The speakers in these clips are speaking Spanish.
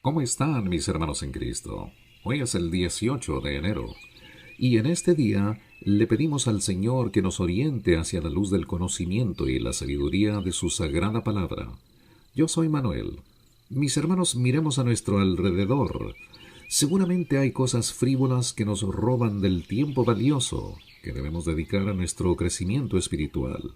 ¿Cómo están mis hermanos en Cristo? Hoy es el 18 de enero y en este día le pedimos al Señor que nos oriente hacia la luz del conocimiento y la sabiduría de su sagrada palabra. Yo soy Manuel. Mis hermanos, miremos a nuestro alrededor. Seguramente hay cosas frívolas que nos roban del tiempo valioso que debemos dedicar a nuestro crecimiento espiritual.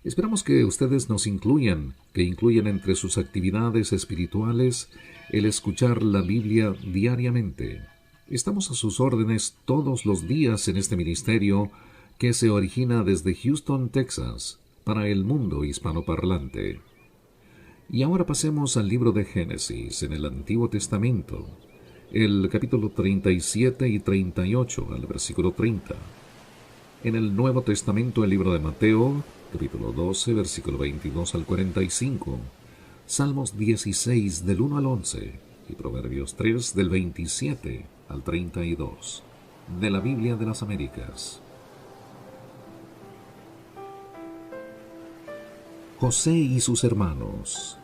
Esperamos que ustedes nos incluyan, que incluyan entre sus actividades espirituales el escuchar la Biblia diariamente. Estamos a sus órdenes todos los días en este ministerio que se origina desde Houston, Texas, para el mundo hispanoparlante. Y ahora pasemos al libro de Génesis en el Antiguo Testamento, el capítulo 37 y 38 al versículo 30. En el Nuevo Testamento, el libro de Mateo, capítulo 12, versículo 22 al 45, Salmos 16 del 1 al 11 y Proverbios 3 del 27 al 32, de la Biblia de las Américas. José y sus hermanos.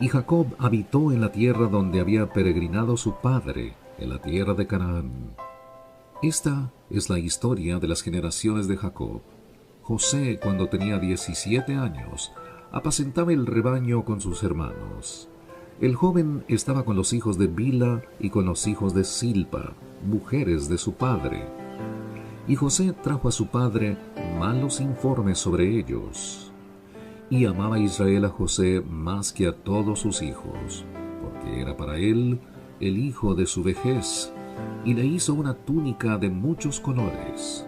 Y Jacob habitó en la tierra donde había peregrinado su padre, en la tierra de Canaán. Esta es la historia de las generaciones de Jacob. José, cuando tenía 17 años, apacentaba el rebaño con sus hermanos. El joven estaba con los hijos de Bila y con los hijos de Silpa, mujeres de su padre. Y José trajo a su padre malos informes sobre ellos. Y amaba Israel a José más que a todos sus hijos, porque era para él el hijo de su vejez, y le hizo una túnica de muchos colores.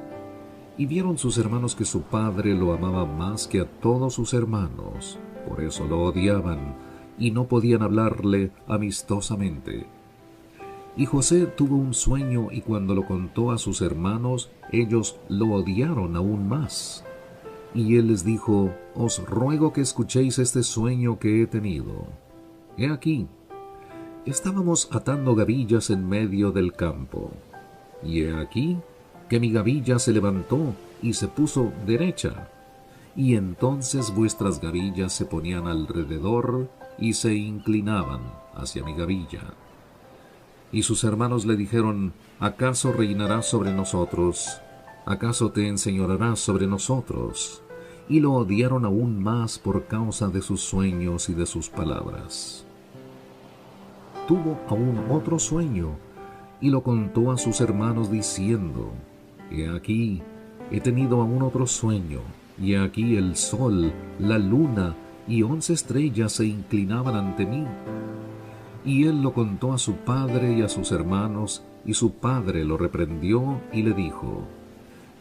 Y vieron sus hermanos que su padre lo amaba más que a todos sus hermanos, por eso lo odiaban, y no podían hablarle amistosamente. Y José tuvo un sueño, y cuando lo contó a sus hermanos, ellos lo odiaron aún más. Y él les dijo: Os ruego que escuchéis este sueño que he tenido. He aquí, estábamos atando gavillas en medio del campo, y he aquí que mi gavilla se levantó y se puso derecha, y entonces vuestras gavillas se ponían alrededor y se inclinaban hacia mi gavilla. Y sus hermanos le dijeron: ¿Acaso reinarás sobre nosotros? ¿Acaso te enseñorearás sobre nosotros? Y lo odiaron aún más por causa de sus sueños y de sus palabras. Tuvo aún otro sueño, y lo contó a sus hermanos diciendo: He aquí, he tenido aún otro sueño, y he aquí el sol, la luna y 11 estrellas se inclinaban ante mí. Y él lo contó a su padre y a sus hermanos, y su padre lo reprendió y le dijo: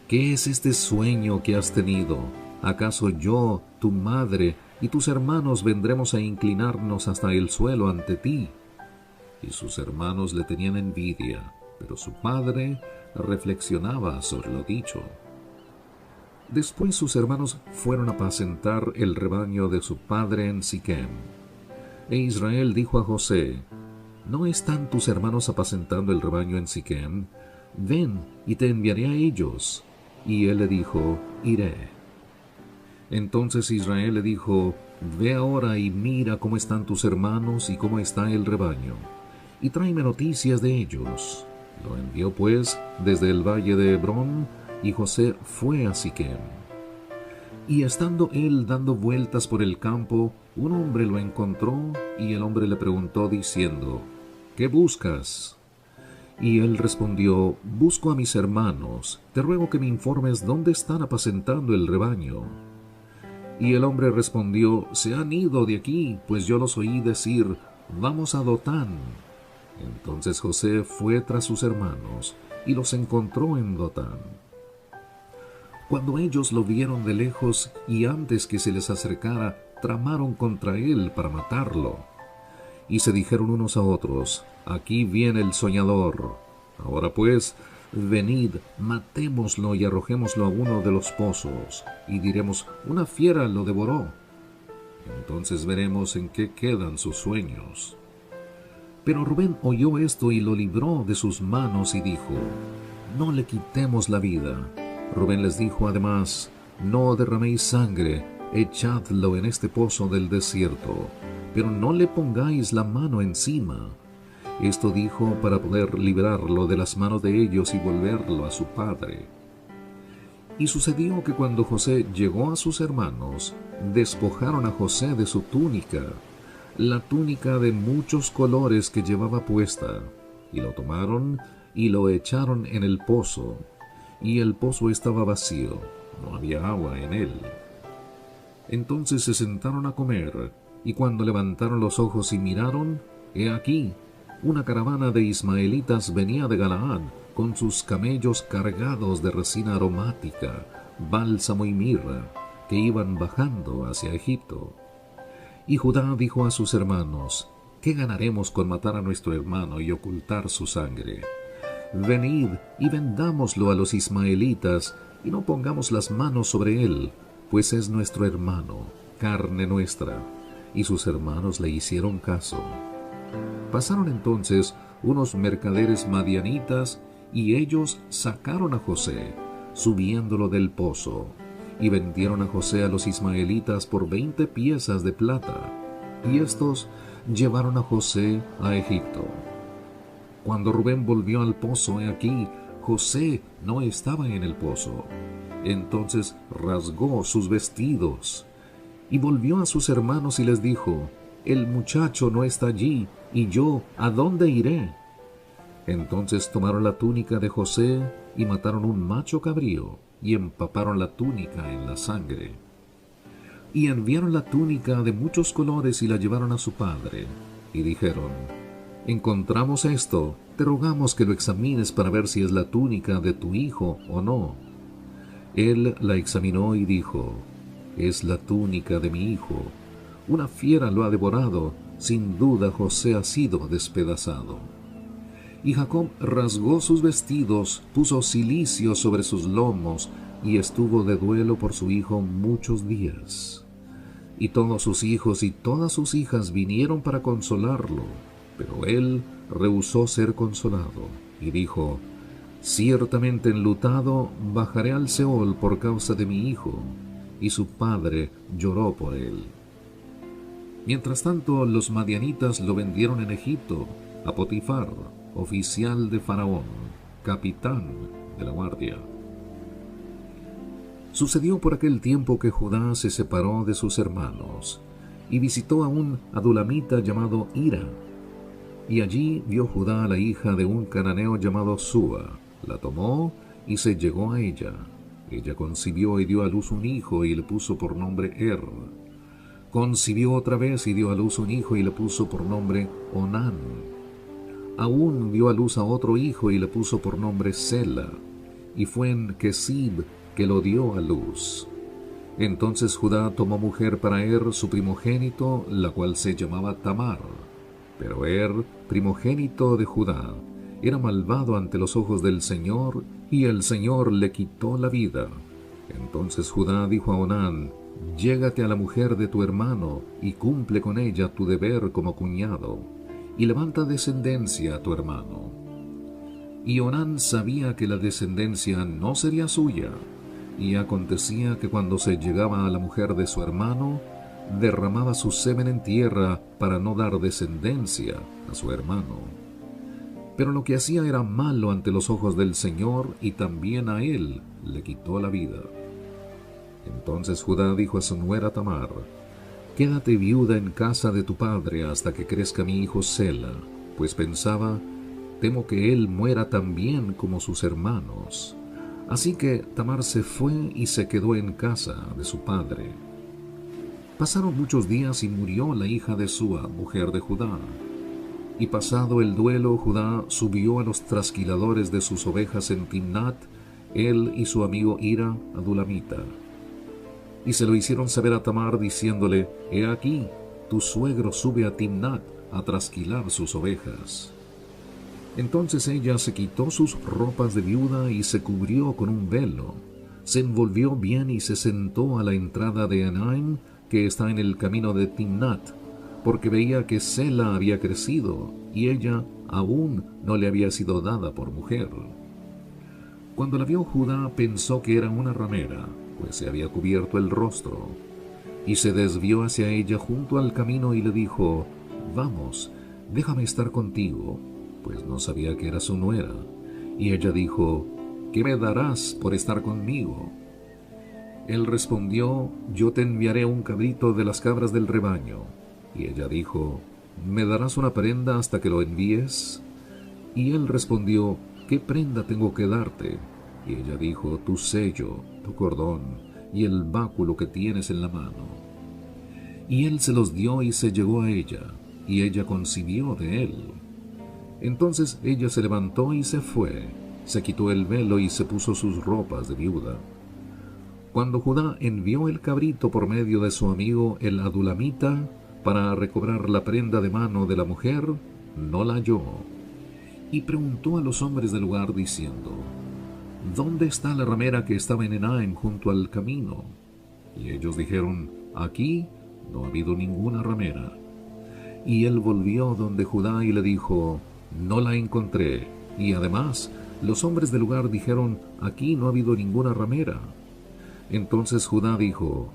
¿Qué es este sueño que has tenido? ¿Acaso yo, tu madre y tus hermanos vendremos a inclinarnos hasta el suelo ante ti? Y sus hermanos le tenían envidia, pero su padre reflexionaba sobre lo dicho. Después sus hermanos fueron a apacentar el rebaño de su padre en Siquem. E Israel dijo a José: ¿No están tus hermanos apacentando el rebaño en Siquem? Ven, y te enviaré a ellos. Y él le dijo: Iré. Entonces Israel le dijo: Ve ahora y mira cómo están tus hermanos y cómo está el rebaño, y tráeme noticias de ellos. Lo envió pues desde el valle de Hebrón, y José fue a Siquem. Y estando él dando vueltas por el campo, un hombre lo encontró, y el hombre le preguntó diciendo: ¿Qué buscas? Y él respondió: Busco a mis hermanos, te ruego que me informes dónde están apacentando el rebaño. Y el hombre respondió: Se han ido de aquí, pues yo los oí decir: Vamos a Dotán. Entonces José fue tras sus hermanos, y los encontró en Dotán. Cuando ellos lo vieron de lejos, y antes que se les acercara, tramaron contra él para matarlo. Y se dijeron unos a otros: Aquí viene el soñador. Ahora pues, venid, matémoslo y arrojémoslo a uno de los pozos, y diremos: Una fiera lo devoró. Entonces veremos en qué quedan sus sueños. Pero Rubén oyó esto y lo libró de sus manos y dijo: No le quitemos la vida. Rubén les dijo además: No derraméis sangre, echadlo en este pozo del desierto, pero no le pongáis la mano encima. Esto dijo para poder librarlo de las manos de ellos y volverlo a su padre. Y sucedió que cuando José llegó a sus hermanos, despojaron a José de su túnica, la túnica de muchos colores que llevaba puesta, y lo tomaron y lo echaron en el pozo, y el pozo estaba vacío, no había agua en él. Entonces se sentaron a comer, y cuando levantaron los ojos y miraron, he aquí, una caravana de ismaelitas venía de Galaad, con sus camellos cargados de resina aromática, bálsamo y mirra, que iban bajando hacia Egipto. Y Judá dijo a sus hermanos: ¿Qué ganaremos con matar a nuestro hermano y ocultar su sangre? Venid y vendámoslo a los ismaelitas, y no pongamos las manos sobre él, pues es nuestro hermano, carne nuestra. Y sus hermanos le hicieron caso. Pasaron entonces unos mercaderes madianitas, y ellos sacaron a José, subiéndolo del pozo, y vendieron a José a los ismaelitas por 20 piezas de plata, y éstos llevaron a José a Egipto. Cuando Rubén volvió al pozo, he aquí, José no estaba en el pozo. Entonces rasgó sus vestidos, y volvió a sus hermanos y les dijo: el muchacho no está allí, y yo, ¿a dónde iré? Entonces tomaron la túnica de José y mataron un macho cabrío y empaparon la túnica en la sangre. Y enviaron la túnica de muchos colores y la llevaron a su padre. Y dijeron: encontramos esto, te rogamos que lo examines para ver si es la túnica de tu hijo o no. Él la examinó y dijo: es la túnica de mi hijo. Una fiera lo ha devorado, sin duda José ha sido despedazado. Y Jacob rasgó sus vestidos, puso cilicio sobre sus lomos, y estuvo de duelo por su hijo muchos días. Y todos sus hijos y todas sus hijas vinieron para consolarlo, pero él rehusó ser consolado, y dijo: ciertamente enlutado bajaré al Seol por causa de mi hijo. Y su padre lloró por él. Mientras tanto, los madianitas lo vendieron en Egipto a Potifar, oficial de Faraón, capitán de la guardia. Sucedió por aquel tiempo que Judá se separó de sus hermanos y visitó a un adulamita llamado Hira. Y allí vio Judá a la hija de un cananeo llamado Súa. La tomó y se llegó a ella. Ella concibió y dio a luz un hijo y le puso por nombre Concibió otra vez y dio a luz un hijo y le puso por nombre Onán. Aún dio a luz a otro hijo y le puso por nombre Sela, y fue en Kesib que lo dio a luz. Entonces Judá tomó mujer para su primogénito, la cual se llamaba Tamar. Pero primogénito de Judá, era malvado ante los ojos del Señor, y el Señor le quitó la vida. Entonces Judá dijo a Onán: llégate a la mujer de tu hermano, y cumple con ella tu deber como cuñado, y levanta descendencia a tu hermano. Y Onán sabía que la descendencia no sería suya, y acontecía que cuando se llegaba a la mujer de su hermano, derramaba su semen en tierra para no dar descendencia a su hermano. Pero lo que hacía era malo ante los ojos del Señor, y también a él le quitó la vida. Entonces Judá dijo a su nuera Tamar: quédate viuda en casa de tu padre hasta que crezca mi hijo Sela, pues pensaba: temo que él muera también como sus hermanos. Así que Tamar se fue y se quedó en casa de su padre. Pasaron muchos días y murió la hija de Súa, mujer de Judá. Y pasado el duelo, Judá subió a los trasquiladores de sus ovejas en Timnat, él y su amigo Hira, adulamita. Y se lo hicieron saber a Tamar, diciéndole: he aquí, tu suegro sube a Timnat a trasquilar sus ovejas. Entonces ella se quitó sus ropas de viuda y se cubrió con un velo, se envolvió bien y se sentó a la entrada de Enaim, que está en el camino de Timnat, porque veía que Sela había crecido, y ella aún no le había sido dada por mujer. Cuando la vio Judá, pensó que era una ramera, pues se había cubierto el rostro. y se desvió hacia ella junto al camino y le dijo: Vamos, déjame estar contigo, pues no sabía que era su nuera. Y ella dijo: ¿Qué me darás por estar conmigo? Él respondió: Yo te enviaré un cabrito de las cabras del rebaño. Y ella dijo: ¿Me darás una prenda hasta que lo envíes? Y él respondió: ¿Qué prenda tengo que darte? Y ella dijo: Tu sello, tu cordón y el báculo que tienes en la mano. Y él se los dio y se llegó a ella, y ella concibió de él. Entonces ella se levantó y se fue, se quitó el velo y se puso sus ropas de viuda. Cuando Judá envió el cabrito por medio de su amigo el adulamita para recobrar la prenda de mano de la mujer, no la halló. Y preguntó a los hombres del lugar diciendo: ¿Dónde está la ramera que estaba en Enaim junto al camino? Y ellos dijeron: Aquí no ha habido ninguna ramera. Y él volvió donde Judá y le dijo: No la encontré. Y además, los hombres del lugar dijeron: Aquí no ha habido ninguna ramera. Entonces Judá dijo: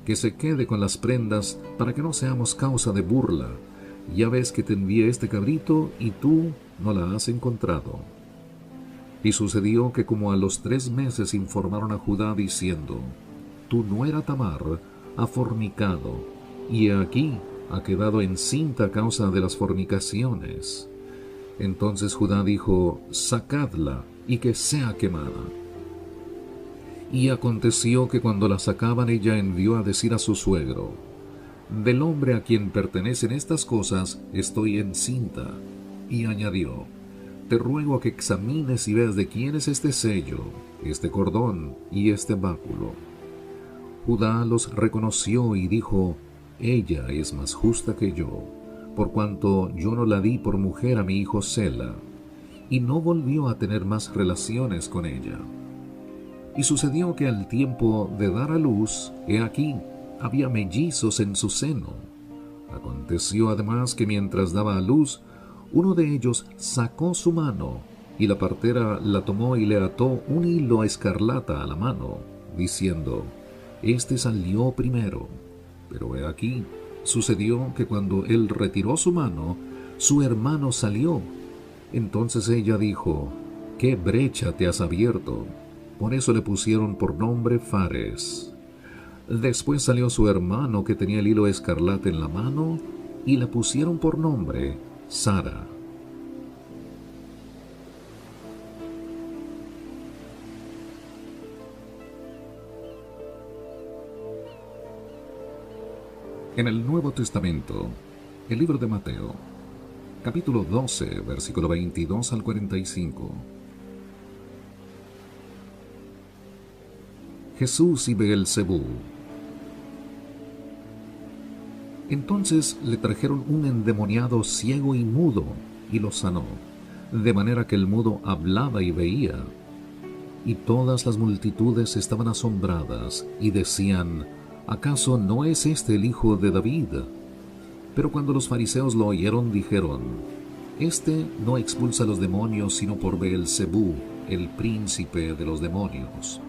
Que se quede con las prendas para que no seamos causa de burla. Ya ves que te envié este cabrito y tú no la has encontrado. Y sucedió que como a los 3 meses informaron a Judá diciendo: Tu nuera Tamar ha fornicado, y he aquí ha quedado encinta a causa de las fornicaciones. Entonces Judá dijo: Sacadla y que sea quemada. Y aconteció que cuando la sacaban, ella envió a decir a su suegro: Del hombre a quien pertenecen estas cosas estoy encinta. Y añadió: Te ruego que examines y veas de quién es este sello, este cordón y este báculo. Judá los reconoció y dijo: Ella es más justa que yo, por cuanto yo no la di por mujer a mi hijo Sela. Y no volvió a tener más relaciones con ella. Y sucedió que al tiempo de dar a luz, he aquí, había mellizos en su seno. Aconteció además que mientras daba a luz, uno de ellos sacó su mano, y la partera la tomó y le ató un hilo escarlata a la mano, diciendo: Este salió primero. Pero he aquí, sucedió que cuando él retiró su mano, su hermano salió. Entonces ella dijo: ¿Qué brecha te has abierto? Por eso le pusieron por nombre Fares. Después salió su hermano que tenía el hilo escarlata en la mano, y le pusieron por nombre Sara. En el Nuevo Testamento, el libro de Mateo, capítulo 12, versículo 22 al 45. Jesús y Beelzebú. Entonces le trajeron un endemoniado ciego y mudo, y lo sanó, de manera que el mudo hablaba y veía. Y todas las multitudes estaban asombradas, y decían: ¿Acaso no es este el hijo de David? Pero cuando los fariseos lo oyeron, dijeron: Este no expulsa los demonios, sino por Beelzebú, el príncipe de los demonios.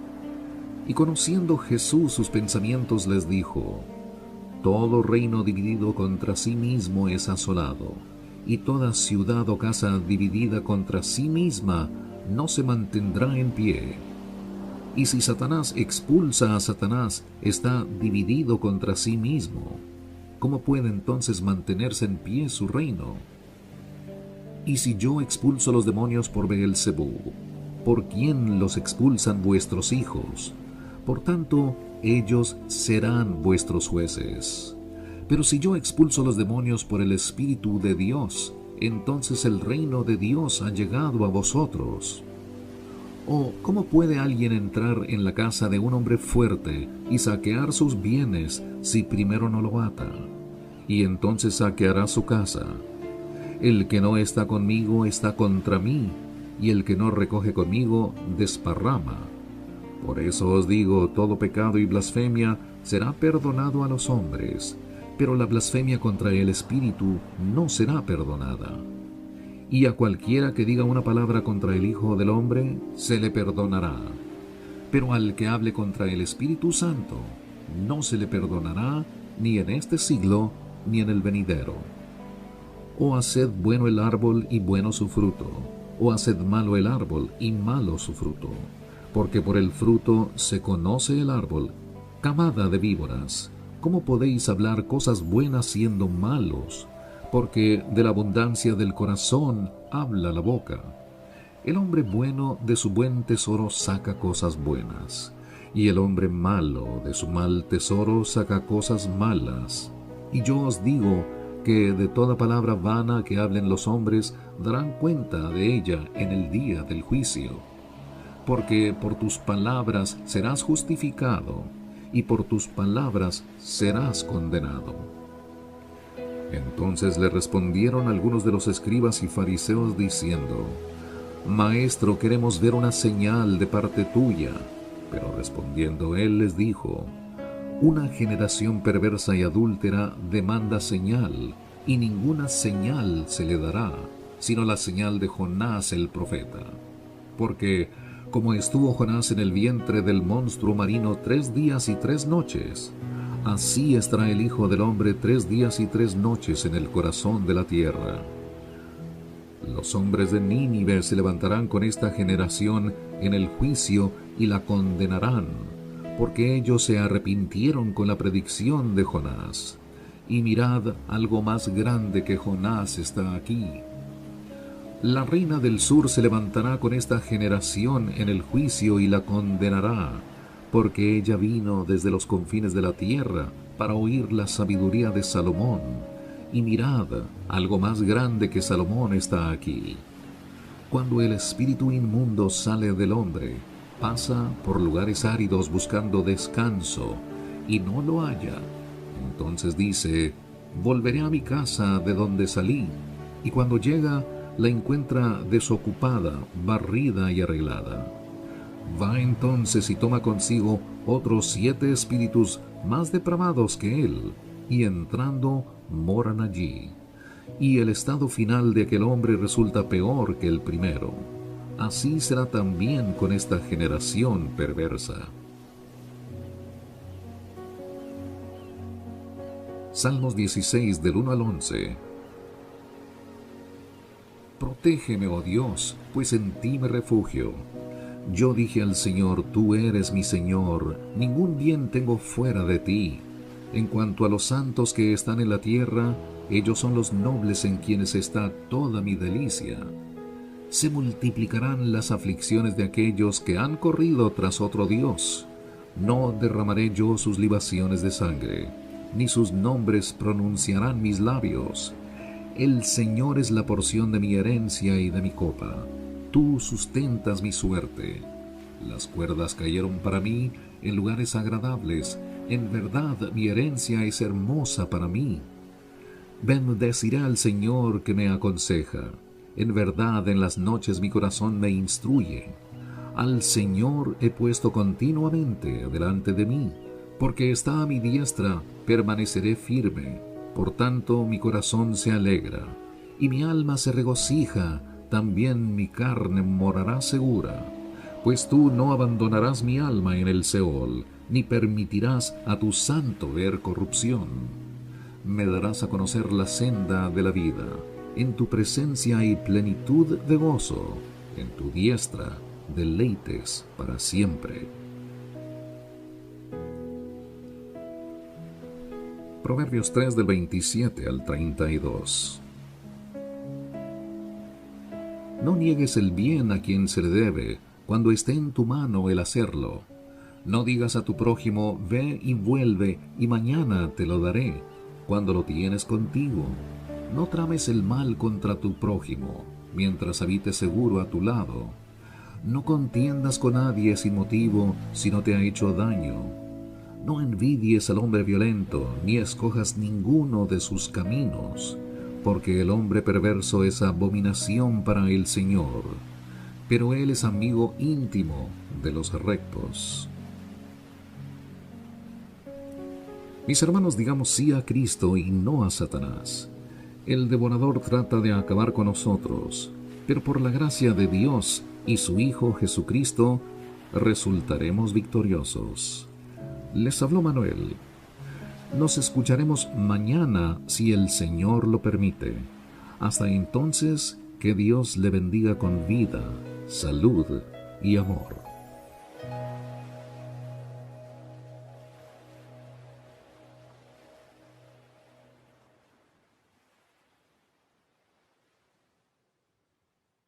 Y conociendo Jesús sus pensamientos, les dijo: Todo reino dividido contra sí mismo es asolado, y toda ciudad o casa dividida contra sí misma no se mantendrá en pie. Y si Satanás expulsa a Satanás, está dividido contra sí mismo. ¿Cómo puede entonces mantenerse en pie su reino? Y si yo expulso los demonios por Beelzebú, ¿por quién los expulsan vuestros hijos? Por tanto, ellos serán vuestros jueces. Pero si yo expulso los demonios por el Espíritu de Dios, entonces el reino de Dios ha llegado a vosotros. ¿O cómo puede alguien entrar en la casa de un hombre fuerte y saquear sus bienes si primero no lo ata? Y entonces saqueará su casa. El que no está conmigo está contra mí, y el que no recoge conmigo desparrama. Por eso os digo, todo pecado y blasfemia será perdonado a los hombres, pero la blasfemia contra el Espíritu no será perdonada. Y a cualquiera que diga una palabra contra el Hijo del Hombre, se le perdonará. Pero al que hable contra el Espíritu Santo, no se le perdonará ni en este siglo ni en el venidero. O haced bueno el árbol y bueno su fruto, o haced malo el árbol y malo su fruto, porque por el fruto se conoce el árbol. Camada de víboras, ¿cómo podéis hablar cosas buenas siendo malos? Porque de la abundancia del corazón habla la boca. El hombre bueno de su buen tesoro saca cosas buenas, y el hombre malo de su mal tesoro saca cosas malas. Y yo os digo que de toda palabra vana que hablen los hombres darán cuenta de ella en el día del juicio. Porque por tus palabras serás justificado, y por tus palabras serás condenado. Entonces le respondieron algunos de los escribas y fariseos diciendo: Maestro, queremos ver una señal de parte tuya. Pero respondiendo él les dijo: Una generación perversa y adúltera demanda señal, y ninguna señal se le dará, sino la señal de Jonás el profeta. Porque como estuvo Jonás en el vientre del monstruo marino 3 días y 3 noches, así estará el Hijo del Hombre 3 días y 3 noches en el corazón de la tierra. Los hombres de Nínive se levantarán con esta generación en el juicio y la condenarán, porque ellos se arrepintieron con la predicción de Jonás. Y mirad, algo más grande que Jonás está aquí. La reina del sur se levantará con esta generación en el juicio y la condenará, porque ella vino desde los confines de la tierra para oír la sabiduría de Salomón. Y mirad, algo más grande que Salomón está aquí. Cuando el espíritu inmundo sale del hombre, pasa por lugares áridos buscando descanso, y no lo halla. Entonces dice: volveré a mi casa de donde salí, y cuando llega, la encuentra desocupada, barrida y arreglada. Va entonces y toma consigo otros 7 espíritus más depravados que él, y entrando moran allí. Y el estado final de aquel hombre resulta peor que el primero. Así será también con esta generación perversa. Salmos 16 del 1 al 11. Protégeme, oh Dios, pues en ti me refugio. Yo dije al Señor: tú eres mi Señor, ningún bien tengo fuera de ti. En cuanto a los santos que están en la tierra, ellos son los nobles en quienes está toda mi delicia. Se multiplicarán las aflicciones de aquellos que han corrido tras otro Dios. No derramaré yo sus libaciones de sangre, ni sus nombres pronunciarán mis labios. El Señor es la porción de mi herencia y de mi copa. Tú sustentas mi suerte. Las cuerdas cayeron para mí en lugares agradables. En verdad mi herencia es hermosa para mí. Bendeciré al Señor que me aconseja. En verdad en las noches mi corazón me instruye. Al Señor he puesto continuamente delante de mí, porque está a mi diestra, permaneceré firme. Por tanto mi corazón se alegra, y mi alma se regocija, también mi carne morará segura. Pues tú no abandonarás mi alma en el Seol, ni permitirás a tu santo ver corrupción. Me darás a conocer la senda de la vida. En tu presencia hay plenitud de gozo, en tu diestra deleites para siempre. Proverbios 3 del 27 al 32. No niegues el bien a quien se le debe, cuando esté en tu mano el hacerlo. No digas a tu prójimo: ve y vuelve, y mañana te lo daré, cuando lo tienes contigo. No trames el mal contra tu prójimo, mientras habite seguro a tu lado. No contiendas con nadie sin motivo si no te ha hecho daño. No envidies al hombre violento, ni escojas ninguno de sus caminos, porque el hombre perverso es abominación para el Señor, pero Él es amigo íntimo de los rectos. Mis hermanos, digamos sí a Cristo y no a Satanás. El devorador trata de acabar con nosotros, pero por la gracia de Dios y su Hijo Jesucristo, resultaremos victoriosos. Les habló Manuel. Nos escucharemos mañana si el Señor lo permite. Hasta entonces, que Dios le bendiga con vida, salud y amor.